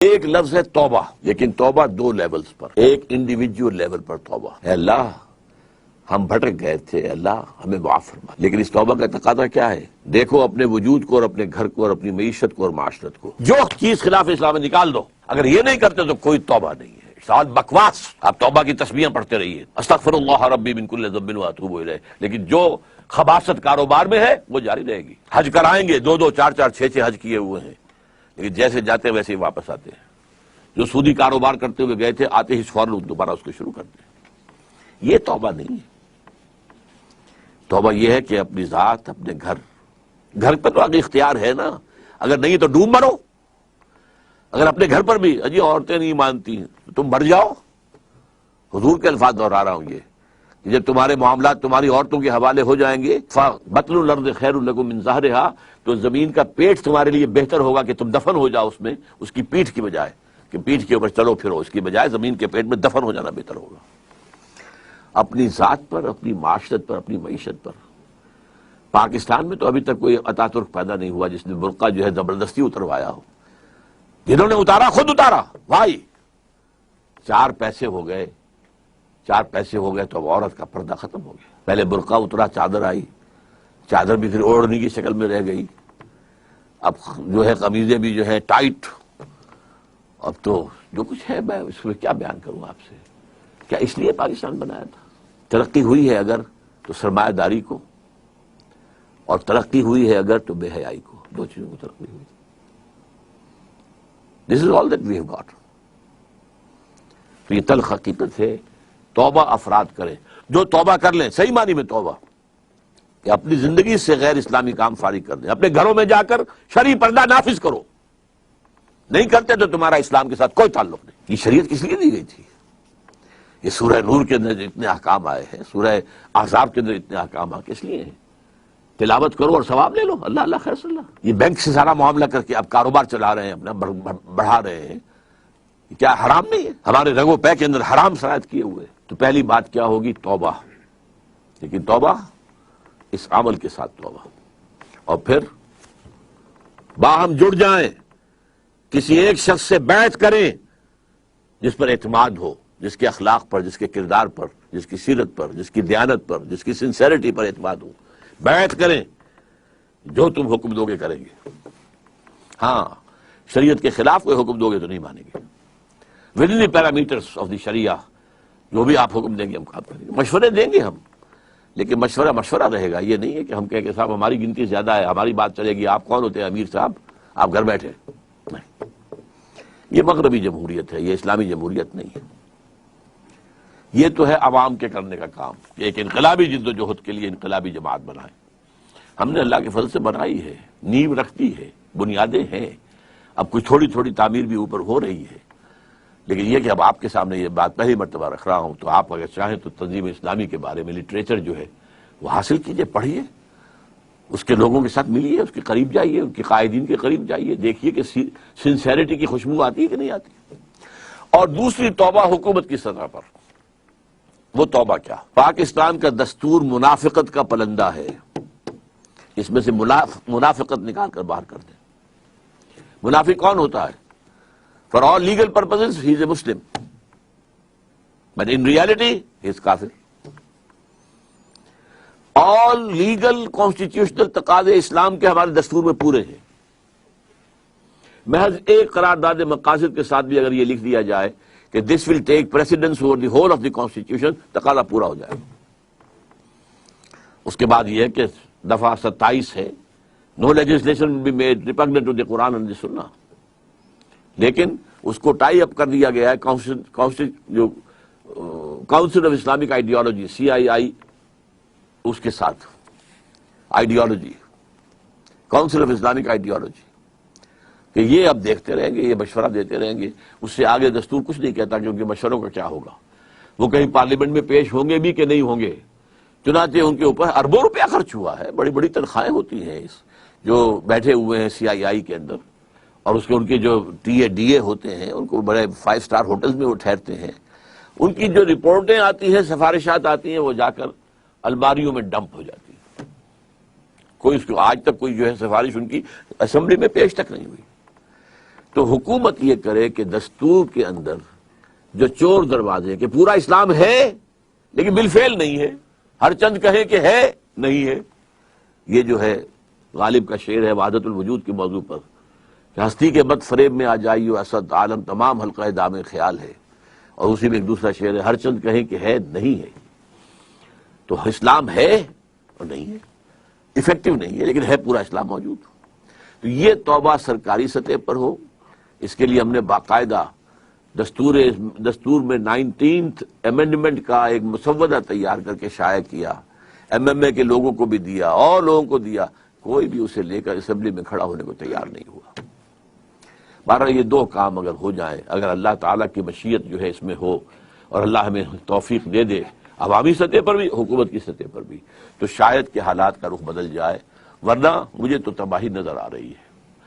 ایک لفظ ہے توبہ، لیکن توبہ دو لیولز پر، ایک انڈیویجول لیول پر توبہ ہے، اللہ ہم بھٹک گئے تھے، اللہ ہمیں معاف فرما۔ لیکن اس توبہ کا تقاضا کیا ہے؟ دیکھو اپنے وجود کو اور اپنے گھر کو اور اپنی معیشت کو اور معاشرت کو، جو چیز خلاف اسلام ہے نکال دو۔ اگر یہ نہیں کرتے تو کوئی توبہ نہیں ہے، ساتھ بکواس۔ آپ توبہ کی تسبیحاں پڑھتے رہیے، استغفر اللہ ربی من کل ذنب واتوب الیہ، لیکن جو خباثت کاروبار میں ہے وہ جاری رہے گی۔ حج کرائیں گے، دو چار چھ حج کیے ہوئے ہیں، لیکن جیسے جاتے ہیں ویسے ہی واپس آتے ہیں۔ جو سودی کاروبار کرتے ہوئے گئے تھے، آتے ہی فوراً دوبارہ اس کو شروع کرتے ہیں۔ یہ توبہ نہیں ہے۔ توبہ یہ ہے کہ اپنی ذات، اپنے گھر پر تو آگے اختیار ہے نا، اگر نہیں تو ڈوب مرو۔ اگر اپنے گھر پر بھی اجی عورتیں نہیں مانتی ہیں تو تم مر جاؤ۔ حضور کے الفاظ دہرا رہا ہوں یہ کہ جب تمہارے معاملات تمہاری عورتوں کے حوالے ہو جائیں گے، فَبَطْنُ الْأَرْضِ خَيْرٌ لَكُم مِّن ظَهْرِهَا، تو زمین کا پیٹ تمہارے لیے بہتر ہوگا کہ تم دفن ہو جاؤ اس میں، اس کی پیٹھ کی بجائے کہ پیٹھ کے اوپر چلو پھرو، اس کی بجائے زمین کے پیٹ میں دفن ہو جانا بہتر ہوگا۔ اپنی ذات پر، اپنی معاشرت پر، اپنی معیشت پر۔ پاکستان میں تو ابھی تک کوئی اتا ترک پیدا نہیں ہوا جس نے برقع جو ہے زبردستی اتروایا ہو۔ جنہوں نے اتارا خود اتارا، بھائی چار پیسے ہو گئے تو اب عورت کا پردہ ختم ہو گیا۔ پہلے برقع اترا، چادر آئی، چادر بھی پھر اوڑھنے کی شکل میں رہ گئی، اب جو ہے قمیضیں بھی جو ہے ٹائٹ۔ اب تو جو کچھ ہے میں اس میں کیا بیان کروں آپ سے۔ کیا اس لیے پاکستان بنایا تھا؟ ترقی ہوئی ہے اگر تو سرمایہ داری کو، اور ترقی ہوئی ہے اگر تو بے حیائی کو، دو چیزوں کو ترقی ہوئی۔ This is all that we have got۔ تو یہ تلخ حقیقت ہے۔ توبہ افراد کریں، جو توبہ کر لیں، صحیح معنی میں توبہ، کہ اپنی زندگی سے غیر اسلامی کام فارغ کر دیں، اپنے گھروں میں جا کر شرعی پردہ نافذ کرو۔ نہیں کرتے تو تمہارا اسلام کے ساتھ کوئی تعلق نہیں۔ یہ شریعت کس لیے دی گئی تھی؟ یہ سورہ نور کے اندر اتنے احکام آئے ہیں، سورہ احزاب کے اندر اتنے احکام آئے، کس لیے ہیں؟ تلاوت کرو اور ثواب لے لو، اللہ اللہ خیر صلی اللہ۔ یہ بینک سے سارا معاملہ کر کے اب کاروبار چلا رہے ہیں، اپنا بڑھا رہے ہیں، کیا حرام نہیں ہے؟ ہمارے رگ و پے کے اندر حرام شرائط کیے ہوئے۔ تو پہلی بات کیا ہوگی؟ توبہ۔ لیکن توبہ اس عمل کے ساتھ توبہ، اور پھر باہم جڑ جائیں، کسی ایک شخص سے بیعت کریں جس پر اعتماد ہو، جس کے اخلاق پر، جس کے کردار پر، جس کی سیرت پر، جس کی دیانت پر، جس کی سنسیریٹی پر اعتماد ہو۔ بیعت کریں، جو تم حکم دو گے کریں گے۔ ہاں، شریعت کے خلاف کوئی حکم دو گے تو نہیں مانیں گے۔ With in the parameters of the Shariah جو بھی آپ حکم دیں گے ہم کام کریں گے، مشورے دیں گے ہم، لیکن مشورہ رہے گا۔ یہ نہیں ہے کہ ہم کہیں کہ صاحب ہماری گنتی زیادہ ہے، ہماری بات چلے گی، آپ کون ہوتے ہیں امیر صاحب، آپ گھر بیٹھے۔ نہیں، یہ مغربی جمہوریت ہے، یہ اسلامی جمہوریت نہیں ہے۔ یہ تو ہے عوام کے کرنے کا کام کہ ایک انقلابی جد و جہد کے لیے انقلابی جماعت بنائیں۔ ہم نے اللہ کے فضل سے بنائی ہے، نیو رکھتی ہے، بنیادیں ہیں، اب کچھ تھوڑی تھوڑی تعمیر بھی اوپر ہو رہی ہے۔ لیکن یہ کہ اب آپ کے سامنے یہ بات پہلی مرتبہ رکھ رہا ہوں، تو آپ اگر چاہیں تو تنظیم اسلامی کے بارے میں لٹریچر جو ہے وہ حاصل کیجئے، پڑھیے، اس کے لوگوں کے ساتھ ملیے، اس کے قریب جائیے، ان کے قائدین کے قریب جائیے، دیکھیے کہ سنسیریٹی کی خوشبو آتی ہے کہ نہیں آتی۔ اور دوسری توبہ حکومت کی سطح پر، وہ توبہ کیا؟ پاکستان کا دستور منافقت کا پلندہ ہے، اس میں سے منافقت نکال کر باہر کر دیں۔ منافق کون ہوتا ہے؟ For all legal purposes he is a Muslim, but in reality he is kafir۔ all legal constitutional تقاضے اسلام کے ہمارے دستور میں پورے ہیں۔ محض ایک قرارداد مقاصد کے ساتھ بھی اگر یہ لکھ دیا جائے کہ this will take precedence over the whole of the constitution، تقاضا پورا ہو جائے گا۔ اس کے بعد یہ ہے کہ دفعہ 27 ہے، no legislation will be made repugnant to the Quran and the Sunnah، لیکن اس کو ٹائی اپ کر دیا گیا ہے council of Islamic ideology CII، اس کے ساتھ ideology, council of Islamic ideology, کہ یہ اب دیکھتے رہیں گے، یہ مشورہ دیتے رہیں گے، اس سے آگے دستور کچھ نہیں کہتا کیونکہ مشوروں کا کیا ہوگا، وہ کہیں پارلیمنٹ میں پیش ہوں گے بھی کہ نہیں ہوں گے۔ چنانچہ ان کے اوپر اربوں روپیہ خرچ ہوا ہے، بڑی بڑی تنخواہیں ہوتی ہیں جو بیٹھے ہوئے ہیں CII کے اندر، اور اس کے ان کے جو DA ہوتے ہیں، ان کو بڑے 5 اسٹار ہوٹلز میں وہ ٹھہرتے ہیں، ان کی جو رپورٹیں آتی ہیں، سفارشات آتی ہیں، وہ جا کر الماریوں میں ڈمپ ہو جاتی ہیں۔ کوئی اس کو آج تک کوئی جو ہے سفارش ان کی اسمبلی میں پیش تک نہیں ہوئی۔ تو حکومت یہ کرے کہ دستور کے اندر جو چور دروازے کہ پورا اسلام ہے لیکن بالفعل نہیں ہے، ہر چند کہیں کہ ہے نہیں ہے. یہ جو ہے غالب کا شعر ہے وحدت الوجود کے موضوع پر کہ ہستی کے بد فریب میں آ جائیو اسد عالم تمام حلقہ دام خیال ہے، اور اسی میں ایک دوسرا شعر ہے ہر چند کہیں کہ ہے نہیں ہے. تو اسلام ہے اور نہیں ہے، افیکٹو نہیں ہے لیکن ہے پورا اسلام موجود. تو یہ توبہ سرکاری سطح پر ہو، اس کے لیے ہم نے باقاعدہ دستور میں 19th امینڈمنٹ کا ایک مسودہ تیار کر کے شائع کیا، ایم ایم اے کے لوگوں کو بھی دیا اور لوگوں کو دیا، کوئی بھی اسے لے کر اسمبلی میں کھڑا ہونے کو تیار نہیں ہوا. بہرحال یہ دو کام اگر ہو جائیں، اگر اللہ تعالیٰ کی مشیت جو ہے اس میں ہو اور اللہ ہمیں توفیق دے دے عوامی سطح پر بھی حکومت کی سطح پر بھی، تو شاید کہ حالات کا رخ بدل جائے، ورنہ مجھے تو تباہی نظر آ رہی ہے.